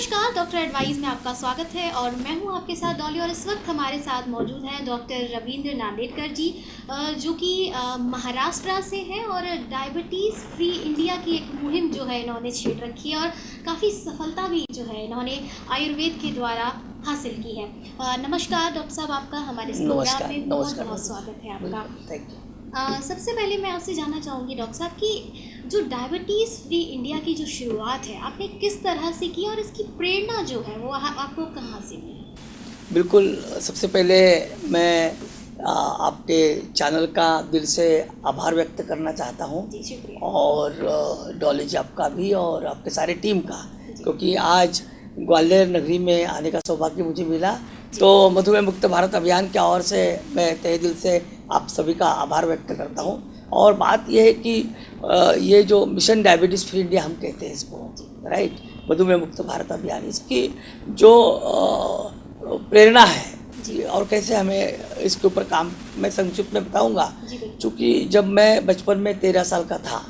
नमस्कार, doctor advice में आपका स्वागत है और मैं हूं आपके साथ डॉली। और इस वक्त हमारे साथ मौजूद हैं डॉक्टर रविंद्र नांदेड़कर जी, जो कि महाराष्ट्र से हैं और डायबिटीज़ फ्री इंडिया की एक मुहिम जो है इन्होंने छेड़ रखी है और काफ़ी सफलता भी जो है इन्होंने आयुर्वेद के द्वारा हासिल की है। नमस्कार डॉक्टर साहब, आपका हमारे इस प्रोग्राम में बहुत बहुत स्वागत है आपका। Thank you. सबसे पहले मैं आपसे जानना चाहूँगी डॉक्टर साहब कि जो डायबिटीज़ फ्री इंडिया की जो शुरुआत है आपने किस तरह से की और इसकी प्रेरणा जो है वो आपको कहाँ से मिली? बिल्कुल, सबसे पहले मैं आपके चैनल का दिल से आभार व्यक्त करना चाहता हूँ जी शुक्रिया। और डॉली जी आपका भी और आपके सारे टीम का, क्योंकि आज ग्वालियर नगरी में आने का सौभाग्य मुझे मिला। तो मधुमेह मुक्त भारत अभियान की ओर से मैं तहे दिल से आप सभी का आभार व्यक्त करता हूँ। और बात यह है कि ये जो मिशन डायबिटीज़ फ्री इंडिया हम कहते हैं इसको, राइट, मधुमेह मुक्त भारत अभियान, इसकी जो प्रेरणा है और कैसे हमें इसके ऊपर काम मैं संक्षिप्त में बताऊंगा। क्योंकि जब मैं बचपन में 13 साल का था,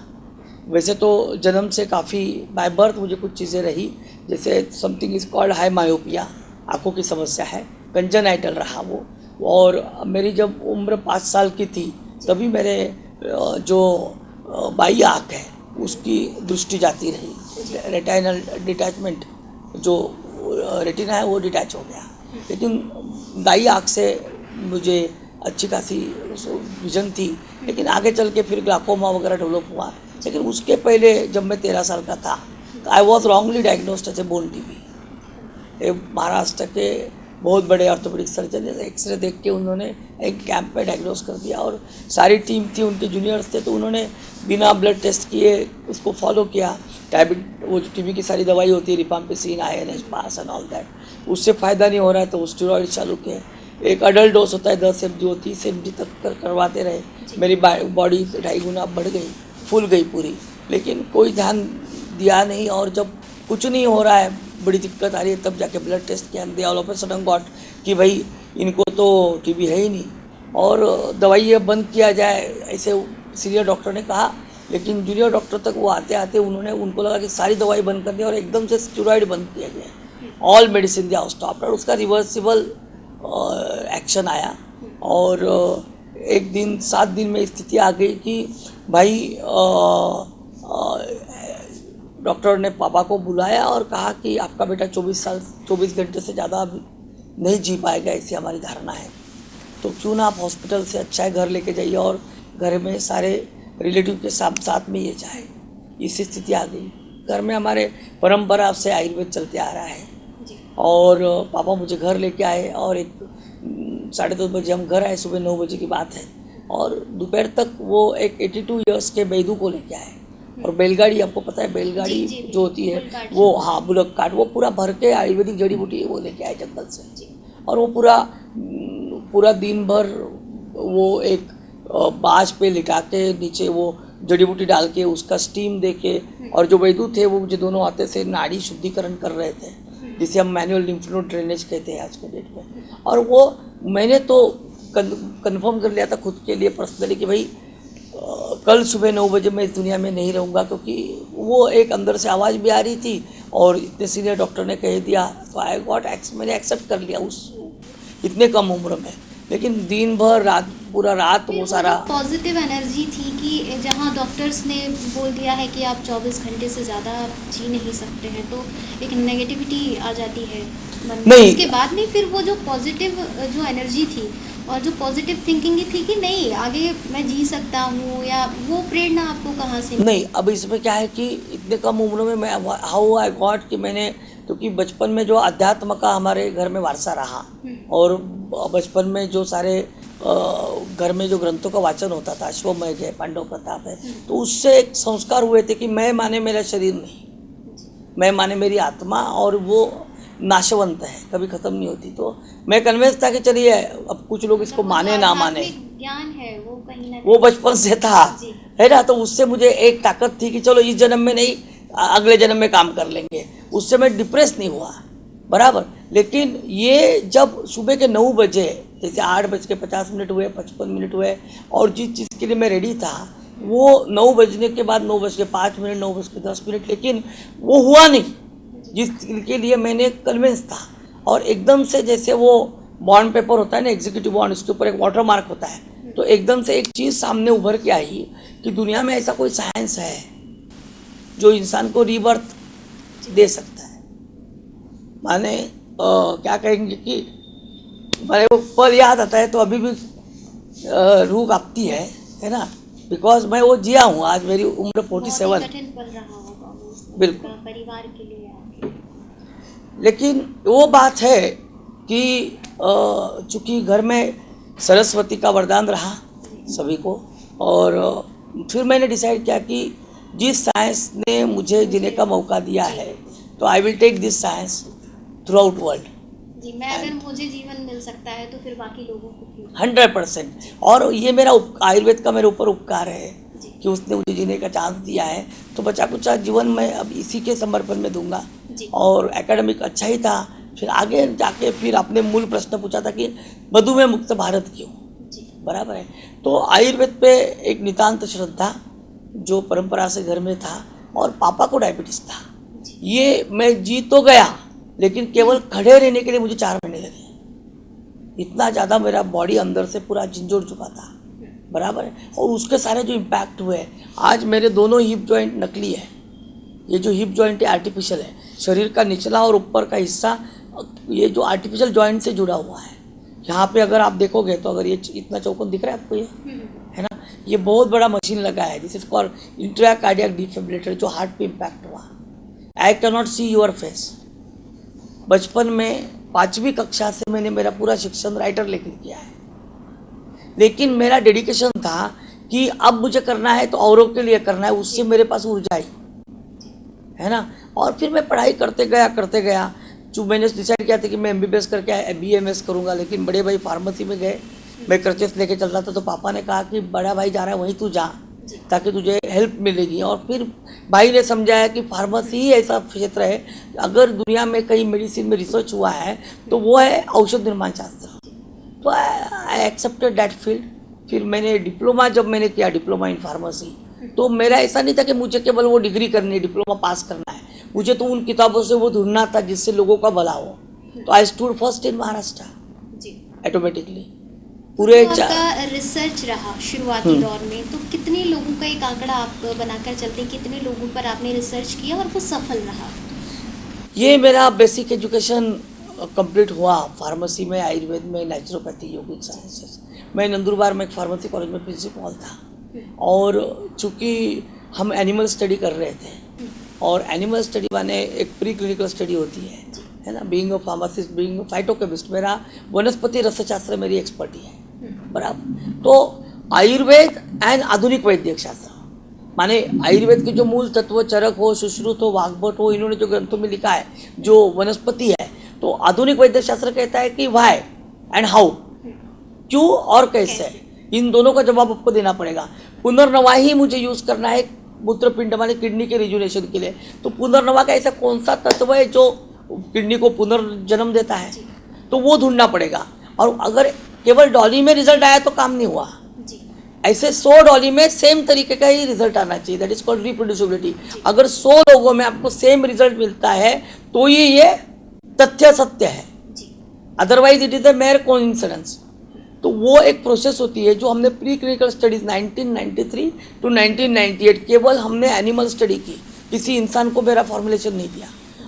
वैसे तो जन्म से काफ़ी बाय बर्थ मुझे कुछ चीज़ें रही, जैसे something is called high myopia, आँखों की समस्या है, कंजनाइटल रहा वो। और मेरी जब उम्र 5 साल की थी तभी मेरे जो बाई आँख है उसकी दृष्टि जाती रही, रेटिनल डिटैचमेंट, जो रेटिना है वो डिटैच हो गया। लेकिन दाई आँख से मुझे अच्छी खासी विजन थी, लेकिन आगे चल के फिर ग्लाकोमा वगैरह डेवलप हुआ। लेकिन उसके पहले जब मैं 13 साल का था तो I was wrongly diagnosed as a bone TB. Maharashtra के बहुत बड़े ऑर्थोपेडिक सर्जन ने एक्सरे देख के उन्होंने एक कैंप में डायग्नोस कर दिया और सारी टीम थी, उनके जूनियर्स थे, तो उन्होंने बिना ब्लड टेस्ट किए उसको फॉलो किया। वो जो टीबी की सारी दवाई होती है, rifampicin, iron, pass and all that, उससे फ़ायदा नहीं हो रहा है तो स्टेरॉइड चालू किए। एक अडल्ट डोज होता है 10 mg, 30 mg तक करवाते रहे। मेरी बॉडी 2.5 गुना बढ़ गई, फूल गई पूरी, लेकिन कोई ध्यान दिया नहीं। और जब कुछ नहीं हो रहा है, बड़ी दिक्कत आ रही है, तब जाके ब्लड टेस्ट किया, they all of a sudden got कि भाई इनको तो टीबी है ही नहीं और दवाई ये बंद किया जाए, ऐसे सीनियर डॉक्टर ने कहा। लेकिन जूनियर डॉक्टर तक वो आते आते उनको लगा कि सारी दवाई बंद कर दी और एकदम से स्टेरॉइड बंद किया गया, ऑल मेडिसिन दिया स्टॉप, और उसका रिवर्सिबल एक्शन आया। और एक दिन 7 दिन में स्थिति आ गई कि भाई डॉक्टर ने पापा को बुलाया और कहा कि आपका बेटा 24 घंटे से ज़्यादा नहीं जी पाएगा, ऐसी हमारी धारणा है, तो क्यों ना आप हॉस्पिटल से अच्छा है घर लेके जाइए और घर में सारे रिलेटिव के साथ में ये जाए। इसी स्थिति आ गई। घर में हमारे परंपरा से आयुर्वेद चलते आ रहा है और पापा मुझे घर लेके आए और 10:30 बजे हम घर आए, सुबह 9 बजे की बात है, और दोपहर तक वो एक 82 ईयर्स के बैदू को लेके आए। और बैलगाड़ी, आपको पता है बैलगाड़ी जो होती है वो, हाँ, बुलक कार्ट, वो पूरा भर के आयुर्वेदिक जड़ी बूटी वो लेके आए जंगल से। और वो पूरा दिन भर वो एक बाँस पे लिटा के नीचे वो जड़ी बूटी डाल के उसका स्टीम दे के, और जो वैद्य थे वो मुझे दोनों आते से नाड़ी शुद्धिकरण कर रहे थे, जिसे हम मैनुअल लिम्फ नोड ड्रेनेज कहते हैं आज के डेट में। और वो मैंने तो कंफर्म कर लिया था खुद के लिए पर्सनली कि भाई कल सुबह 9 बजे मैं इस दुनिया में नहीं रहूँगा, क्योंकि वो एक अंदर से आवाज़ भी आ रही थी और इतने सीनियर डॉक्टर ने कह दिया तो मैंने एक्सेप्ट कर लिया उस इतने कम उम्र में। लेकिन दिन भर पूरा रात वो सारा पॉजिटिव एनर्जी थी कि जहाँ डॉक्टर्स ने बोल दिया है कि आप 24 घंटे से ज़्यादा जी नहीं सकते हैं, तो एक नेगेटिविटी आ जाती है मन में। उसके बाद में फिर वो जो पॉजिटिव जो एनर्जी थी और जो पॉजिटिव थिंकिंग थी कि नहीं आगे मैं जी सकता हूँ, या वो प्रेरणा आपको कहाँ से? नहीं, अब इसमें क्या है कि इतने कम उम्र में मैं हाउ आई गॉट कि मैंने, क्योंकि बचपन में जो अध्यात्म का हमारे घर में वारसा रहा और बचपन में जो सारे घर में जो ग्रंथों का वाचन होता था, अश्वमेध है, पांडव प्रताप है, तो उससे एक संस्कार हुए थे कि मैं माने मेरा शरीर नहीं, मैं माने मेरी आत्मा, और वो नाशवंत है, कभी ख़त्म नहीं होती। तो मैं कन्विंस था कि चलिए, अब कुछ लोग इसको माने ना माने, ज्ञान है वो कहीं ना वो बचपन से था, है ना, तो उससे मुझे एक ताकत थी कि चलो इस जन्म में नहीं, अगले जन्म में काम कर लेंगे। उससे मैं डिप्रेस नहीं हुआ, बराबर। लेकिन ये जब सुबह के 9 बजे, जैसे 8:50 हुए, 55 हुए, और जिस चीज़ के लिए मैं रेडी था वो 9 बजने के बाद 9:05, 9:10, लेकिन वो हुआ नहीं। जिसके लिए मैंने कन्विंस था, और एकदम से जैसे वो बॉन्ड पेपर होता है ना, एग्जीक्यूटिव बॉन्ड, उसके ऊपर एक वाटर मार्क होता है, तो एकदम से एक चीज़ सामने उभर के आई कि दुनिया में ऐसा कोई साइंस है जो इंसान को रीबर्थ दे सकता है। माने क्या कहेंगे कि मेरे वो पल याद आता है तो अभी भी रूह कांपती है ना, बिकॉज मैं वो जिया हूँ। आज मेरी उम्र 47। कठिन पल रहा होगा वो बिल्कुल परिवार के लिए आपके। लेकिन वो बात है कि चूंकि घर में सरस्वती का वरदान रहा सभी को, और फिर मैंने डिसाइड किया कि जिस साइंस ने मुझे जीने का मौका दिया है तो I will take this science throughout world. जी, मैं अगर मुझे जीवन मिल सकता है तो फिर बाकी लोगों को भी। 100%। और ये मेरा आयुर्वेद का मेरे ऊपर उपकार है कि उसने मुझे जीने का चांस दिया है, तो बचा कुचा जीवन मैं अब इसी के समर्पण में दूंगा। और एकेडमिक अच्छा ही था, फिर आगे जाके फिर आपने मूल प्रश्न पूछा था कि मधुमेह मुक्त भारत क्यों, बराबर है। तो आयुर्वेद पे एक नितांत श्रद्धा जो परंपरा से घर में था, और पापा को डायबिटीज़ था। ये मैं जीत तो गया, लेकिन केवल खड़े रहने के लिए मुझे 4 महीने लगे। इतना ज़्यादा मेरा बॉडी अंदर से पूरा झंझोड़ चुका था, बराबर है। और उसके सारे जो इम्पैक्ट हुए, आज मेरे दोनों हिप जॉइंट नकली है। ये जो हिप जॉइंट है आर्टिफिशियल है, शरीर का निचला और ऊपर का हिस्सा ये जो आर्टिफिशियल जॉइंट से जुड़ा हुआ है। यहाँ पे अगर आप देखोगे तो अगर ये इतना चौकोन दिख रहा है आपको, ये है ना, ये बहुत बड़ा मशीन लगा है, this is called intracardiac defibrillator, जो हार्ट पे इम्पैक्ट हुआ। I can not see your face. बचपन में 5वीं कक्षा से मैंने मेरा पूरा शिक्षण राइटर लेकर किया है, लेकिन मेरा डेडिकेशन था कि अब मुझे करना है तो औरों के लिए करना है, उससे मेरे पास ऊर्जा आई, है ना। और फिर मैं पढ़ाई करते गया। जो मैंने डिसाइड किया था कि मैं MBBS करके BMS करूँगा, लेकिन बड़े भाई फार्मेसी में गए, मैं क्रचेस लेके चल रहा था, तो पापा ने कहा कि बड़ा भाई जा रहा है वहीं तू जा, ताकि तुझे हेल्प मिलेगी। और फिर भाई ने समझाया कि फार्मेसी ही ऐसा क्षेत्र है, अगर दुनिया में कहीं मेडिसिन में रिसर्च हुआ है तो वो है औषध निर्माण शास्त्र। तो आई एक्सेप्टेड दैट फील्ड। फिर मैंने डिप्लोमा, जब मैंने किया डिप्लोमा इन फार्मेसी, तो मेरा ऐसा नहीं था कि मुझे केवल वो डिग्री करनी है, डिप्लोमा पास करना है, मुझे तो उन किताबों से वो ढूंढना था जिससे लोगों का भला हो। तो I stood first in Maharashtra automatically. पूरे तो आपका रिसर्च रहा शुरुआती दौर में, तो कितने लोगों का एक आंकड़ा आप बनाकर चलते, कितने लोगों पर आपने रिसर्च किया और वो सफल रहा? ये मेरा बेसिक एजुकेशन कंप्लीट हुआ फार्मेसी में, आयुर्वेद में, नेचुरोपैथी, योगिक साइंसेस। मैं नंदुरबार में एक फार्मेसी कॉलेज में प्रिंसिपल था, और चूँकि हम एनिमल स्टडी कर रहे थे, और एनिमल स्टडी माने एक प्री क्लिनिकल स्टडी होती है ना। Being a pharmacist, being a phytochemist, मेरा वनस्पति रसशास्त्र मेरी एक्सपर्टी है, बराबर। तो आयुर्वेद एंड आधुनिक वैद्यक शास्त्र, माने आयुर्वेद के जो मूल तत्व चरक हो, सुश्रुत हो, वाग्भट हो, इन्होंने जो ग्रंथों में लिखा है जो वनस्पति है, तो आधुनिक वैद्यक शास्त्र कहता है कि व्हाई एंड हाउ, क्यों और कैसे, इन दोनों का जवाब आपको देना पड़ेगा। पुनर्नवा ही मुझे यूज करना है मूत्रपिंड माने किडनी के रिजुनेशन के लिए। तो पुनर्नवा का ऐसा कौन सा तत्व है जो किडनी को पुनर्जन्म देता है, तो वो ढूंढना पड़ेगा। और अगर केवल डॉली में रिजल्ट आया तो काम नहीं हुआ, ऐसे 100 डॉली में सेम तरीके का ही रिजल्ट आना चाहिए, दैट इज कॉल्ड रिप्रोड्यूसिबिलिटी। अगर 100 लोगों में आपको सेम रिजल्ट मिलता है तो ये तथ्य सत्य है, otherwise it is a mayor coincidence. तो वो एक प्रोसेस होती है जो हमने प्री क्लिनिकल स्टडीज 1993 टू 1998 केवल हमने एनिमल स्टडी की, किसी इंसान को मेरा फॉर्मुलेशन नहीं दिया।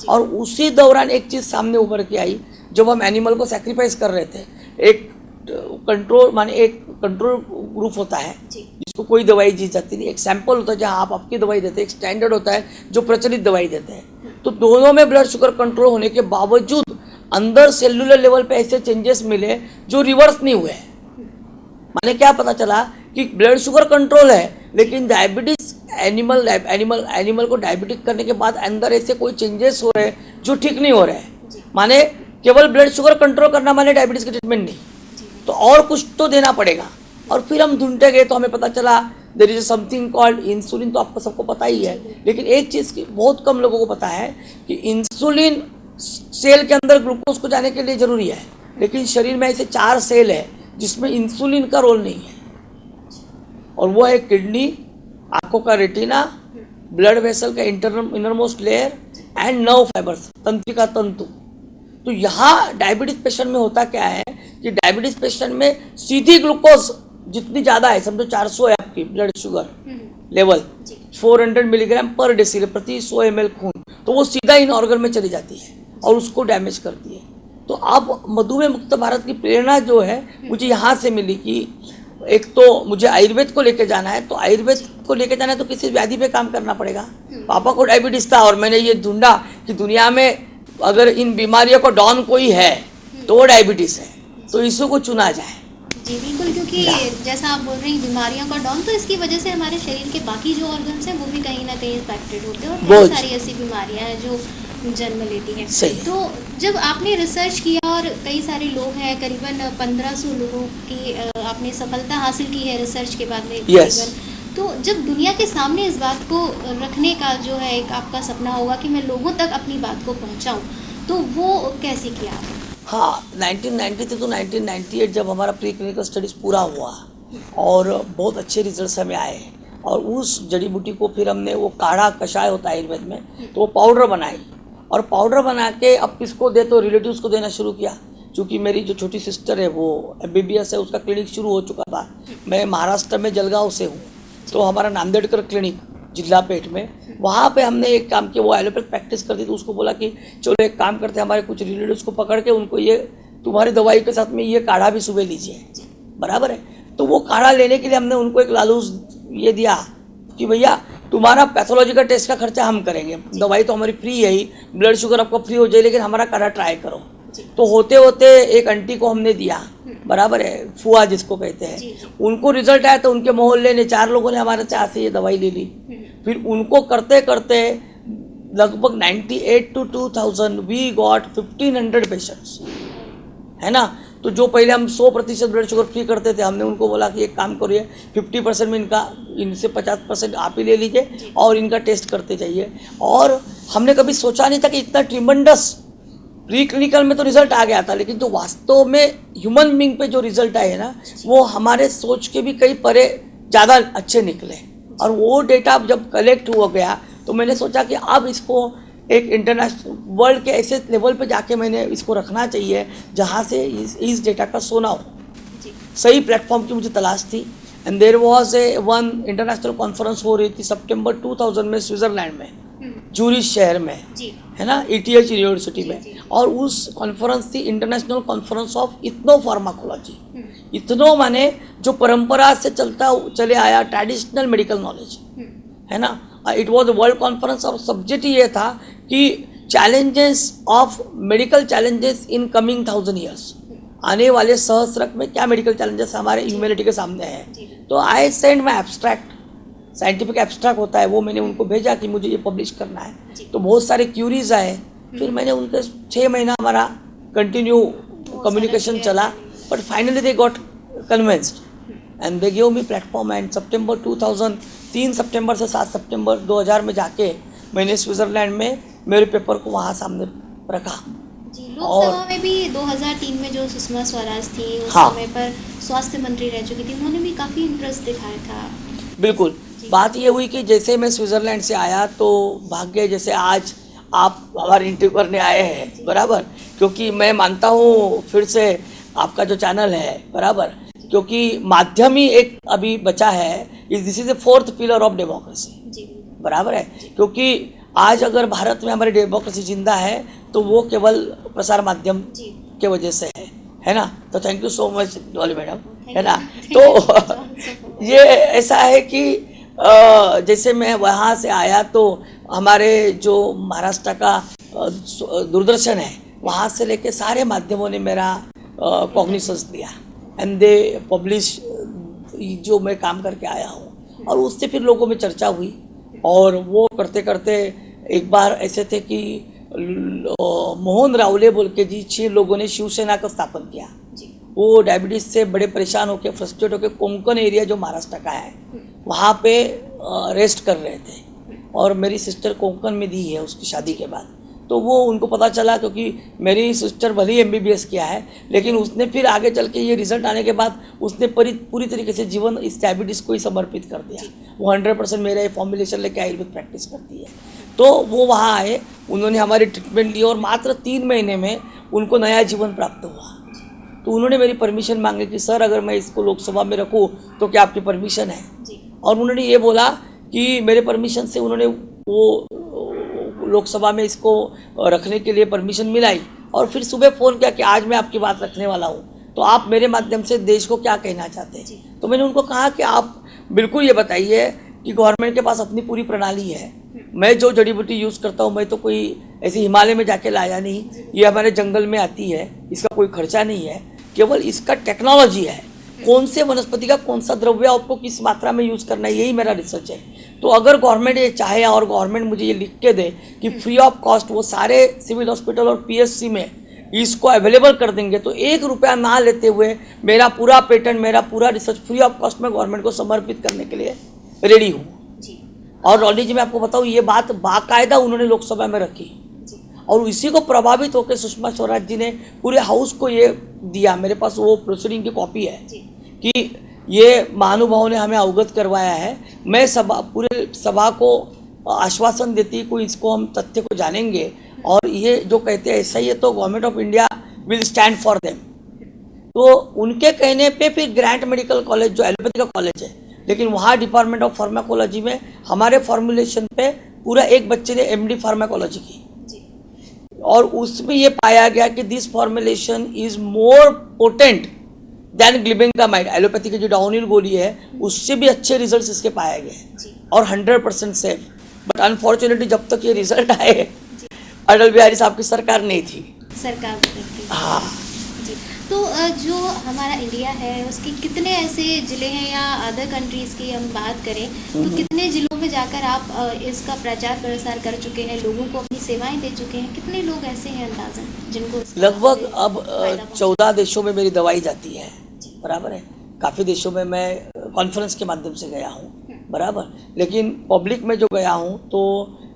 और उसी दौरान एक चीज़ सामने उभर के आई, जब हम एनिमल को सैक्रिफाइस कर रहे थे, एक कंट्रोल माने एक कंट्रोल ग्रुप होता है जिसको कोई दवाई दी जाती नहीं, एक सैंपल होता है जहाँ आप आपकी दवाई देते हैं, एक स्टैंडर्ड होता है जो प्रचलित दवाई देते हैं। तो दोनों में ब्लड शुगर कंट्रोल होने के बावजूद अंदर सेलुलर लेवल पे ऐसे चेंजेस मिले जो रिवर्स नहीं हुए। माने क्या पता चला कि ब्लड शुगर कंट्रोल है, लेकिन डायबिटीज एनिमल को डायबिटिक करने के बाद अंदर ऐसे कोई चेंजेस हो रहे हैं जो ठीक नहीं हो रहे हैं। माने केवल ब्लड शुगर कंट्रोल करना माने डायबिटीज की ट्रीटमेंट नहीं, तो और कुछ तो देना पड़ेगा। और फिर हम ढूंढते गए तो हमें पता चला there is something called insulin. तो आपको सबको पता ही है, लेकिन एक चीज़ की बहुत कम लोगों को पता है कि इंसुलिन सेल के अंदर ग्लूकोज को जाने के लिए जरूरी है, लेकिन शरीर में ऐसे 4 सेल है जिसमें इंसुलिन का रोल नहीं है, और वो है किडनी, आंखों का रेटिना, ब्लड वेसल का innermost layer, and nerve fibres, तंत्रिका तंतु। तो यहाँ डायबिटीज पेशेंट में होता क्या है कि डायबिटीज पेशेंट में सीधी ग्लूकोज जितनी ज़्यादा है, समझो 400 है आपकी ब्लड शुगर लेवल, 400 मिलीग्राम पर डेसिल प्रति 100 ml खून, तो वो सीधा इन ऑर्गन में चली जाती है और उसको डैमेज करती है। तो अब मधुमेह मुक्त भारत की प्रेरणा जो है मुझे यहाँ से मिली कि एक तो मुझे आयुर्वेद को लेके जाना है, तो आयुर्वेद को लेके जाना है तो किसी व्याधि पे काम करना पड़ेगा। पापा को डायबिटीज था और मैंने ये ढूंढा कि दुनिया में अगर इन बीमारियों को डॉन कोई है तो वो डायबिटीज है, तो इसी को चुना जाए। जी बिल्कुल, क्योंकि जैसा आप बोल रहे हैं बीमारियों का डॉन, तो इसकी वजह से हमारे शरीर के बाकी जो ऑर्गन्स हैं वो भी कहीं ना कहीं इम्पैक्टेड होते हैं और बहुत सारी ऐसी बीमारियां हैं जो जन्म लेती हैं। तो जब आपने रिसर्च किया और कई सारे लोग हैं, करीबन 1500 लोगों की आपने सफलता हासिल की है रिसर्च के बाद में करीबन, तो जब दुनिया के सामने इस बात को रखने का जो है एक आपका सपना होगा कि मैं लोगों तक अपनी बात को पहुंचाऊं, तो वो कैसे किया आपने? हाँ, 1993 to 1998 जब हमारा प्री क्लिनिकल स्टडीज़ पूरा हुआ और बहुत अच्छे रिजल्ट्स हमें आए, और उस जड़ी बूटी को फिर हमने वो काढ़ा कषाय होता है आयुर्वेद में, तो वो पाउडर बनाई और पाउडर बना के अब किसको दे तो रिलेटिव्स को देना शुरू किया। क्योंकि मेरी जो छोटी सिस्टर है वो MBBS है, उसका क्लिनिक शुरू हो चुका था। मैं महाराष्ट्र में जलगांव से हूँ, तो हमारा नांदेड़कर क्लिनिक जिला पेट में, वहाँ पे हमने एक काम किया, वो एलोपैथ प्रैक्टिस करती, तो उसको बोला कि चलो एक काम करते हैं, हमारे कुछ रिलेटिव्स को पकड़ के उनको ये तुम्हारी दवाई के साथ में ये काढ़ा भी सुबह लीजिए, बराबर है। तो वो काढ़ा लेने के लिए हमने उनको एक लालूस ये दिया कि भैया तुम्हारा पैथोलॉजी का टेस्ट का खर्चा हम करेंगे, दवाई तो हमारी फ्री है ही, ब्लड शुगर आपका फ्री हो जाए, लेकिन हमारा काढ़ा ट्राई करो। तो होते होते एक आंटी को हमने दिया, बराबर है, फुआ जिसको कहते हैं, उनको रिजल्ट आया तो उनके मोहल्ले ने 4 लोगों ने हमारे चार से ये दवाई ले ली। फिर उनको करते करते लगभग 98 to 2000 वी गॉट 1500 पेशेंट्स, है ना। तो जो पहले हम 100% ब्लड शुगर फ्री करते थे, हमने उनको बोला कि एक काम करिए 50% में इनसे 50% आप ही ले लीजिए और इनका टेस्ट करते जाइए। और हमने कभी सोचा नहीं था कि इतना ट्रिमेंडस, प्री क्लिनिकल में तो रिजल्ट आ गया था, लेकिन जो वास्तव में ह्यूमन बीइंग पे जो रिजल्ट आए ना, वो हमारे सोच के भी कई परे ज़्यादा अच्छे निकले। और वो डेटा जब कलेक्ट हो गया तो मैंने सोचा कि अब इसको एक इंटरनेशनल वर्ल्ड के ऐसे लेवल पे जाके मैंने इसको रखना चाहिए जहाँ से इस डेटा का सोना हो। सही प्लेटफॉर्म की मुझे तलाश थी। And there was a one international conference हो रही थी सितंबर 2000 में स्विट्जरलैंड में, जूरिच शहर में, है ना, ETH यूनिवर्सिटी में। और उस कॉन्फ्रेंस थी international conference of ethno pharmacology. Ethno माने जो परंपरा से चले आया ट्रेडिशनल मेडिकल नॉलेज, है ना। It was world conference of subject ये था कि challenges of medical challenges in coming 1000 years, आने वाले सहस्रक में क्या मेडिकल चैलेंजेस हमारे ह्यूमैनिटी के सामने हैं। तो I send my abstract, scientific abstract होता है वो, मैंने उनको भेजा कि मुझे ये पब्लिश करना है। तो बहुत सारे क्यूरीज आए, फिर मैंने उनके 6 महीना हमारा कंटिन्यू कम्युनिकेशन चला, but finally they got convinced and they give me platform. And सितंबर 2000, 3 सितंबर से 7 सितंबर 2000 में जाके मैंने स्विट्जरलैंड में मेरे पेपर को वहाँ सामने रखा। लोकसभा में भी 2003 में जो सुषमा स्वराज थी उस समय पर स्वास्थ्य मंत्री रह चुकी थी, उन्होंने भी काफ़ी इंटरेस्ट दिखाया था। बिल्कुल, बात ये हुई कि जैसे मैं स्विट्जरलैंड से आया तो भाग्य जैसे आज आप हमारे इंटरव्यू करने आए हैं, बराबर, क्योंकि मैं मानता हूँ फिर से आपका जो चैनल है, बराबर, क्योंकि माध्यम ही एक अभी बचा है, this is the 4th pillar of democracy, बराबर है। क्योंकि आज अगर भारत में हमारी डेमोक्रेसी जिंदा है तो वो केवल प्रसार माध्यम के वजह से है ना। तो thank you so much Dolly madam, है ना। तो ये ऐसा है कि जैसे मैं वहाँ से आया तो हमारे जो महाराष्ट्र का दूरदर्शन है वहाँ से लेके सारे माध्यमों ने मेरा कॉग्निशंस दिया एंड दे पब्लिश जो मैं काम करके आया हूँ। और उससे फिर लोगों में चर्चा हुई और वो करते करते एक बार ऐसे थे कि मोहन रावले बोल के जी 6 लोगों ने शिवसेना का स्थापन किया। वो डायबिटीज से बड़े परेशान होकर फ्रस्ट्रेट होकर कोंकण एरिया जो महाराष्ट्र का है वहाँ पे रेस्ट कर रहे थे और मेरी सिस्टर कोंकण में दी है उसकी शादी के बाद। तो वो उनको पता चला, क्योंकि मेरी सिस्टर भले ही एमबीबीएस किया है, लेकिन उसने फिर आगे चल के ये रिजल्ट आने के बाद उसने पूरी तरीके से जीवन इस डायबिटीज़ को ही समर्पित कर दिया। वो 100% मेरा ये फॉर्मुलेशन लेके आयुर्वेद प्रैक्टिस करती है। तो वो वहाँ आए, उन्होंने हमारी ट्रीटमेंट ली और मात्र 3 महीने में उनको नया जीवन प्राप्त हुआ। तो उन्होंने मेरी परमिशन मांगी कि सर अगर मैं इसको लोकसभा में रखूँ तो क्या आपकी परमिशन है? और उन्होंने ये बोला कि मेरे परमिशन से उन्होंने वो लोकसभा में इसको रखने के लिए परमिशन मिलाई। और फिर सुबह फ़ोन किया कि आज मैं आपकी बात रखने वाला हूँ, तो आप मेरे माध्यम से देश को क्या कहना चाहते हैं? तो मैंने उनको कहा कि आप बिल्कुल ये बताइए कि गवर्नमेंट के पास अपनी पूरी प्रणाली है। मैं जो जड़ी बूटी यूज़ करता हूँ, मैं तो कोई ऐसे हिमालय में जाके लाया नहीं, ये हमारे जंगल में आती है, इसका कोई खर्चा नहीं है, केवल इसका टेक्नोलॉजी है। कौन से वनस्पति का कौन सा द्रव्य आपको किस मात्रा में यूज़ करना है, यही मेरा रिसर्च है। तो अगर गवर्नमेंट ये चाहे और गवर्नमेंट मुझे ये लिख के दे कि फ्री ऑफ कॉस्ट वो सारे सिविल हॉस्पिटल और पीएचसी में इसको अवेलेबल कर देंगे, तो 1 रुपया ना लेते हुए मेरा पूरा पेटेंट, मेरा पूरा रिसर्च फ्री ऑफ कॉस्ट में गवर्नमेंट को समर्पित करने के लिए रेडी हूँ। और रॉली जी, मैं आपको बताऊँ, ये बात बाकायदा उन्होंने लोकसभा में रखी और इसी को प्रभावित होकर सुषमा स्वराज जी ने पूरे हाउस को ये दिया। मेरे पास वो प्रोसीडिंग की कॉपी है कि ये महानुभावों ने हमें अवगत करवाया है। मैं पूरे सभा को आश्वासन देती कोई इसको हम तथ्य को जानेंगे और ये जो कहते हैं ऐसा ही है तो government of India will stand for them. तो उनके कहने पे फिर ग्रांट मेडिकल कॉलेज जो एलोपैथी का कॉलेज है, लेकिन वहाँ डिपार्टमेंट ऑफ फार्माकोलॉजी में हमारे फॉर्मुलेशन पे पूरा एक बच्चे ने एमडी फार्माकोलॉजी की और उसमें ये पाया गया कि this formulation is more potent than glibenclamide. Allopathy की जो डाउनहिल गोली है उससे भी अच्छे रिजल्ट्स इसके पाए गए और 100% सेफ। बट अनफॉर्चुनेटली जब तक ये रिजल्ट आए अटल बिहारी साहब की सरकार नहीं थी, सरकार बदल गई। हाँ जी, तो जो हमारा इंडिया है उसके कितने ऐसे ज़िले हैं या अदर कंट्रीज़ की हम बात करें तो कितने ज़िलों में जाकर आप इसका प्रचार प्रसार कर चुके हैं, लोगों को अपनी सेवाएं दे चुके हैं? कितने लोग ऐसे हैं अंदाज़न जिनको लगभग अब 14 देशों में मेरी दवाई जाती है, बराबर है। काफ़ी देशों में मैं कॉन्फ्रेंस के माध्यम से गया हूँ, बराबर। लेकिन पब्लिक में जो गया हूँ तो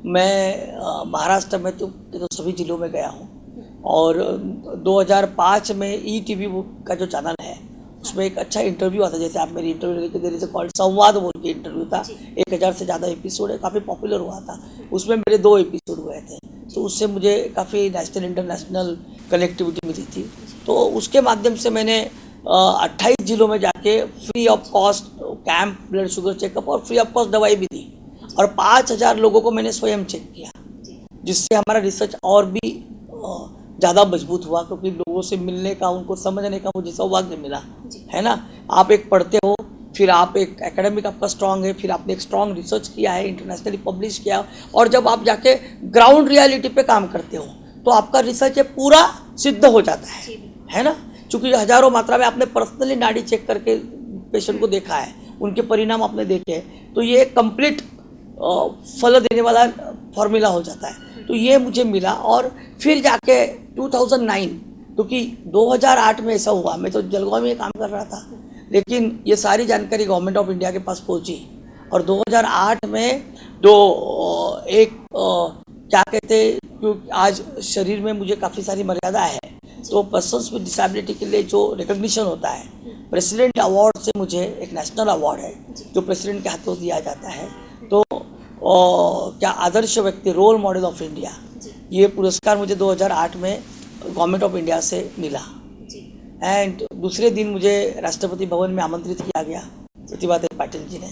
मैं महाराष्ट्र में तो सभी ज़िलों में गया हूँ। और 2005 में ETV का जो चैनल है उसमें एक अच्छा इंटरव्यू आता है, जैसे आप मेरी इंटरव्यू लेके दे रहे थे, कॉल्ड संवाद बोल के इंटरव्यू था। 1000 से ज़्यादा एपिसोड है, काफ़ी पॉपुलर हुआ था। उसमें मेरे 2 एपिसोड हुए थे, तो उससे मुझे काफ़ी नेशनल इंटरनेशनल कनेक्टिविटी मिली थी। तो उसके माध्यम से मैंने 28 जिलों में जाके free of cost camp, blood sugar checkup और फ्री ऑफ कॉस्ट दवाई भी दी और 5000 लोगों को मैंने स्वयं चेक किया, जिससे हमारा रिसर्च और भी ज़्यादा मजबूत हुआ, क्योंकि लोगों से मिलने का, उनको समझने का मुझे सौभाग्य मिला, है ना। आप एक पढ़ते हो, फिर आप एक एकेडमिक आपका स्ट्रांग है, फिर आपने एक स्ट्रांग रिसर्च किया है, इंटरनेशनली पब्लिश किया, और जब आप जाके ग्राउंड रियलिटी पे काम करते हो तो आपका रिसर्च पूरा सिद्ध हो जाता है ना। चूँकि हज़ारों मात्रा में आपने पर्सनली नाड़ी चेक करके पेशेंट को देखा है, उनके परिणाम आपने देखे हैं, तो ये कंप्लीट फल देने वाला फॉर्मूला हो जाता है। तो ये मुझे मिला और फिर जाके 2009, क्योंकि 2008 में ऐसा हुआ, मैं तो जलगांव में काम कर रहा था, लेकिन ये सारी जानकारी गवर्नमेंट ऑफ इंडिया के पास पहुंची और 2008 में जो एक क्या कहते हैं, क्योंकि आज शरीर में मुझे काफ़ी सारी मर्यादा है, तो पर्सन्स विद डिसेबिलिटी के लिए जो रिकग्निशन होता है, प्रेसिडेंट अवार्ड से मुझे एक नेशनल अवार्ड है जो प्रेसिडेंट के हाथों दिया जाता है। तो क्या आदर्श व्यक्ति, रोल मॉडल ऑफ इंडिया, ये पुरस्कार मुझे 2008 में गवर्नमेंट ऑफ इंडिया से मिला। एंड दूसरे दिन मुझे राष्ट्रपति भवन में आमंत्रित किया गया प्रतिभादेवी पाटिल जी ने,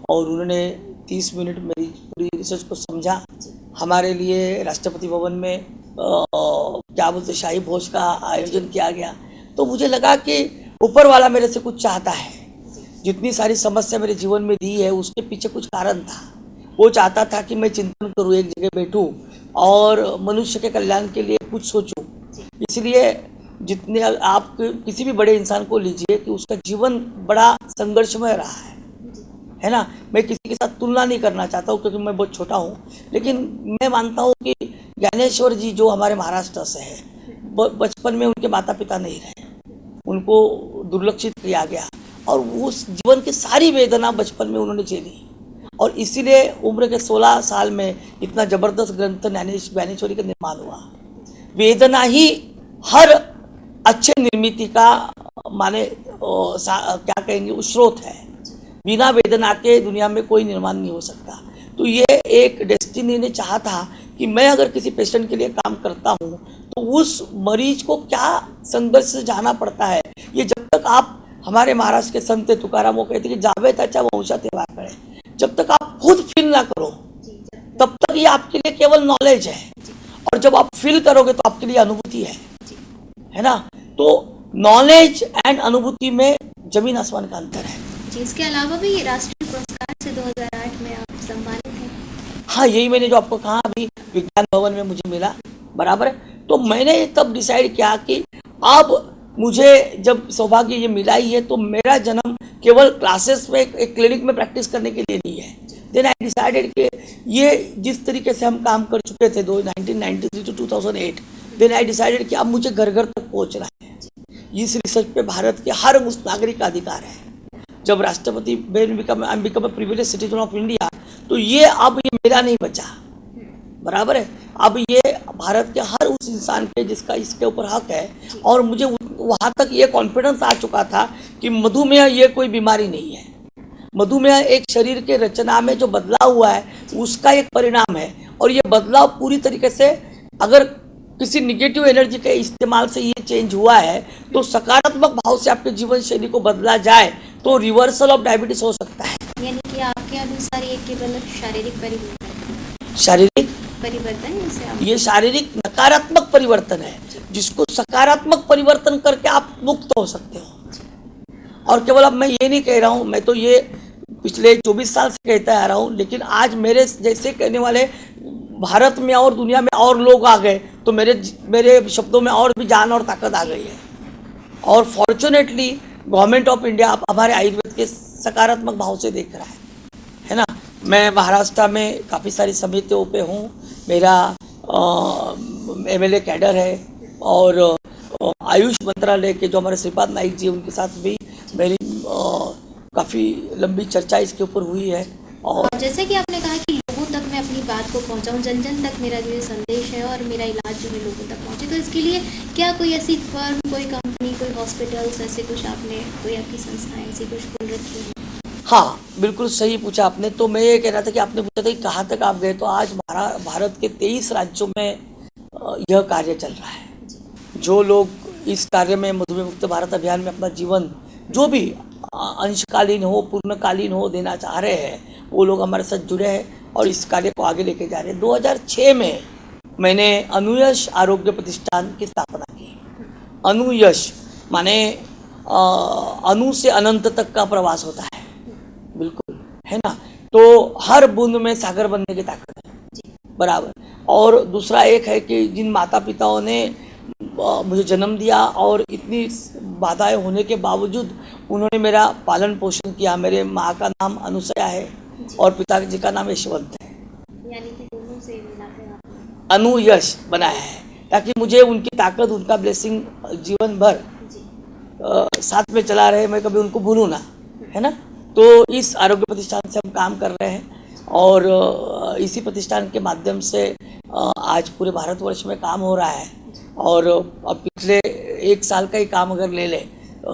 और उन्होंने 30 मिनट मेरी पूरी रिसर्च को समझा। हमारे लिए राष्ट्रपति भवन में क्या बोलते शाही भोज का आयोजन किया गया। तो मुझे लगा कि ऊपर वाला मेरे से कुछ चाहता है, जितनी सारी समस्या मेरे जीवन में दी है उसके पीछे कुछ कारण था। वो चाहता था कि मैं चिंतन करूँ, एक जगह बैठूँ और मनुष्य के कल्याण के लिए कुछ सोचूं। इसलिए जितने आप किसी भी बड़े इंसान को लीजिए कि उसका जीवन बड़ा संघर्षमय रहा है ना। मैं किसी के साथ तुलना नहीं करना चाहता हूँ क्योंकि मैं बहुत छोटा हूँ, लेकिन मैं मानता हूँ कि ज्ञानेश्वर जी जो हमारे महाराष्ट्र से है, बचपन में उनके माता पिता नहीं रहे, उनको दुर्लक्षित किया गया और उस जीवन की सारी वेदना बचपन में उन्होंने झेली और इसीलिए उम्र के 16 साल में इतना जबरदस्त ग्रंथ ज्ञानेश्वरी का निर्माण हुआ। वेदना ही हर अच्छे निर्मिति का माने क्या कहेंगे उस स्रोत है। बिना वेदना के दुनिया में कोई निर्माण नहीं हो सकता। तो ये एक डेस्टिनी ने चाहा था कि मैं अगर किसी पेशेंट के लिए काम करता हूँ तो उस मरीज को क्या संघर्ष से जाना पड़ता है, ये जब तक आप हमारे महाराष्ट्र के संत तुकाराम वो कहते कि जावे त्याच्या वंशात वाह करे, जब तक आप खुद फील ना करो तब तक ये आपके लिए केवल नॉलेज है, और जब आप फील करोगे तो आपके लिए अनुभूति है ना। तो नॉलेज एंड अनुभूति में जमीन आसमान का अंतर है जी। इसके अलावा भी ये राष्ट्रीय पुरस्कार से 2008 में आप सम्मानित हैं। हाँ, यही मैंने जो आपको कहा अभी विज्ञान भवन में मुझे मिला, बराबर है। तो मैंने तब डिसाइड किया कि अब मुझे जब सौभाग्य ये मिला ही है तो मेरा जन्म केवल क्लासेस में एक क्लिनिक में प्रैक्टिस करने के लिए नहीं है। देन आई डिसाइडेड कि ये जिस तरीके से हम काम कर चुके थे 1993 to 2008, देन आई डिसाइडेड कि अब मुझे घर घर तक पहुंचना है। इस रिसर्च पे भारत के हर उस नागरिक का अधिकार है। जब राष्ट्रपति become a privilege citizen of India, तो ये अब ये मेरा नहीं बचा, बराबर है। अब ये भारत के हर उस इंसान के जिसका इसके ऊपर हक है। और मुझे वहाँ तक ये कॉन्फिडेंस आ चुका था कि मधुमेह ये कोई बीमारी नहीं है। मधुमेह एक शरीर के रचना में जो बदलाव हुआ है उसका एक परिणाम है, और ये बदलाव पूरी तरीके से अगर किसी निगेटिव एनर्जी के इस्तेमाल से ये चेंज हुआ है तो सकारात्मक भाव से आपके जीवन शैली को बदला जाए तो रिवर्सल ऑफ डायबिटीज हो सकता है। यानी कि आपके अनुसार ये केवल शारीरिक परिवर्तन ये शारीरिक नकारात्मक परिवर्तन है, जिसको सकारात्मक परिवर्तन करके आप मुक्त हो सकते हो। और केवल अब मैं ये नहीं कह रहा हूँ, मैं तो ये पिछले 24 साल से कहता आ रहा हूँ, लेकिन आज मेरे जैसे कहने वाले भारत में और दुनिया में और लोग आ गए तो मेरे शब्दों में और भी जान और ताकत आ गई है। और फॉर्चुनेटली गवर्नमेंट ऑफ इंडिया हमारे आयुर्वेद के सकारात्मक भाव से देख रहा है ना। मैं महाराष्ट्र में काफ़ी सारी समितियों पे हूँ, मेरा MLA कैडर है, और आयुष मंत्रालय के जो हमारे श्रीपाद नाइक जी उनके साथ भी मेरी काफ़ी लंबी चर्चा इसके ऊपर हुई है। और जैसे कि आपने कहा कि लोगों तक मैं अपनी बात को पहुंचाऊं, जन जन तक मेरा जो संदेश है और मेरा इलाज जो है लोगों तक पहुंचे, तो इसके लिए क्या कोई ऐसी फर्म, कोई कंपनी, कोई हॉस्पिटल्स, ऐसे कुछ आपने कोई आपकी संस्थाएं ऐसी कुछ खोल रखी है? हाँ, बिल्कुल सही पूछा आपने। तो मैं ये कह रहा था कि आपने पूछा था कि कहाँ तक आप गए, तो आज भारत के 23 राज्यों में यह कार्य चल रहा है। जो लोग इस कार्य में मधुमेह मुक्त भारत अभियान में अपना जीवन जो भी अंशकालीन हो पूर्णकालीन हो देना चाह रहे हैं, वो लोग हमारे साथ जुड़े हैं और इस कार्य को आगे लेके जा रहे हैं। 2006 में मैंने अनुयश आरोग्य प्रतिष्ठान की स्थापना की। अनुयश माने अनु से अनंत तक का प्रवास होता है, बिल्कुल, है ना। तो हर बूंद में सागर बनने की ताकत है, बराबर। और दूसरा एक है कि जिन माता पिताओं ने मुझे जन्म दिया और इतनी बाधाएं होने के बावजूद उन्होंने मेरा पालन पोषण किया। मेरे माँ का नाम अनुसया है और पिताजी का नाम यशवंत है, यानी कि दोनों से मिलाकर अनुयश बनाया है, ताकि मुझे उनकी ताकत, उनका ब्लेसिंग जीवन भर साथ में चला रहे, मैं कभी उनको भूलूँ ना, है ना। तो इस आरोग्य प्रतिष्ठान से हम काम कर रहे हैं और इसी प्रतिष्ठान के माध्यम से आज पूरे भारतवर्ष में काम हो रहा है। और अब पिछले 1 साल का ही काम अगर ले लें,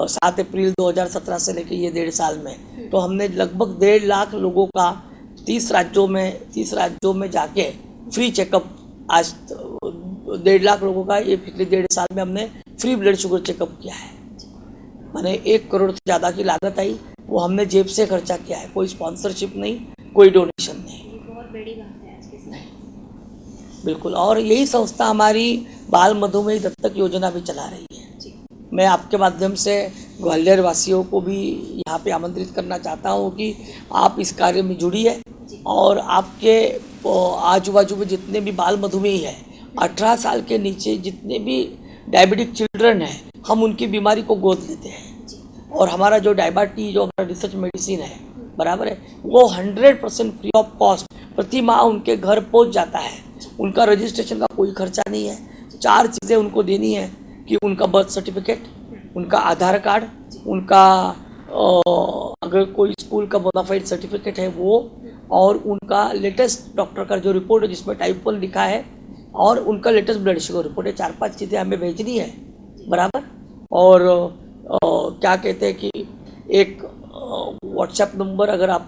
7 अप्रैल 2017 से लेकर ये 1.5 साल में, तो हमने लगभग 1.5 लाख लोगों का 30 राज्यों में जाके फ्री चेकअप, आज 1.5 लाख लोगों का ये पिछले 1.5 साल में हमने फ्री ब्लड शुगर चेकअप किया है। माने 1 करोड़ से ज़्यादा की लागत आई, वो हमने जेब से खर्चा किया है, कोई स्पॉन्सरशिप नहीं, कोई डोनेशन नहीं। बहुत बड़ी बात है आज के समय। बिल्कुल। और यही संस्था हमारी बाल मधुमेह दत्तक योजना भी चला रही है। मैं आपके माध्यम से ग्वालियर वासियों को भी यहाँ पे आमंत्रित करना चाहता हूँ कि आप इस कार्य में जुड़िए और आपके आजू बाजू में जितने भी बाल मधुमेही है, 18 साल के नीचे जितने भी डायबिटिक चिल्ड्रन हैं, हम उनकी बीमारी को गोद लेते हैं। और हमारा जो डायबिटीज, जो हमारा रिसर्च मेडिसिन है, बराबर है, वो 100% फ्री ऑफ कॉस्ट प्रति माह उनके घर पहुँच जाता है। उनका रजिस्ट्रेशन का कोई खर्चा नहीं है। 4 चीज़ें उनको देनी है कि उनका बर्थ सर्टिफिकेट, उनका आधार कार्ड, उनका अगर कोई स्कूल का बोनाफाइड सर्टिफिकेट है वो, और उनका लेटेस्ट डॉक्टर का जो रिपोर्ट है जिसमें टाइप 1 लिखा है और उनका लेटेस्ट ब्लड शुगर रिपोर्ट है, 4-5 चीज़ें हमें भेजनी है बराबर। और क्या कहते हैं कि एक व्हाट्सएप नंबर अगर आप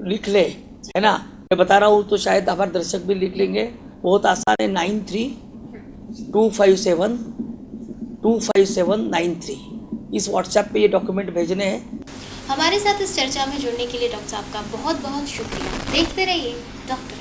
लिख ले, है ना, मैं बता रहा हूँ तो शायद हमारे दर्शक भी लिख लेंगे, बहुत आसान है, 93-257-93। इस व्हाट्सएप पे ये डॉक्यूमेंट भेजने हैं। हमारे साथ इस चर्चा में जुड़ने के लिए डॉक्टर साहब का बहुत बहुत शुक्रिया। देखते रहिए डॉक्टर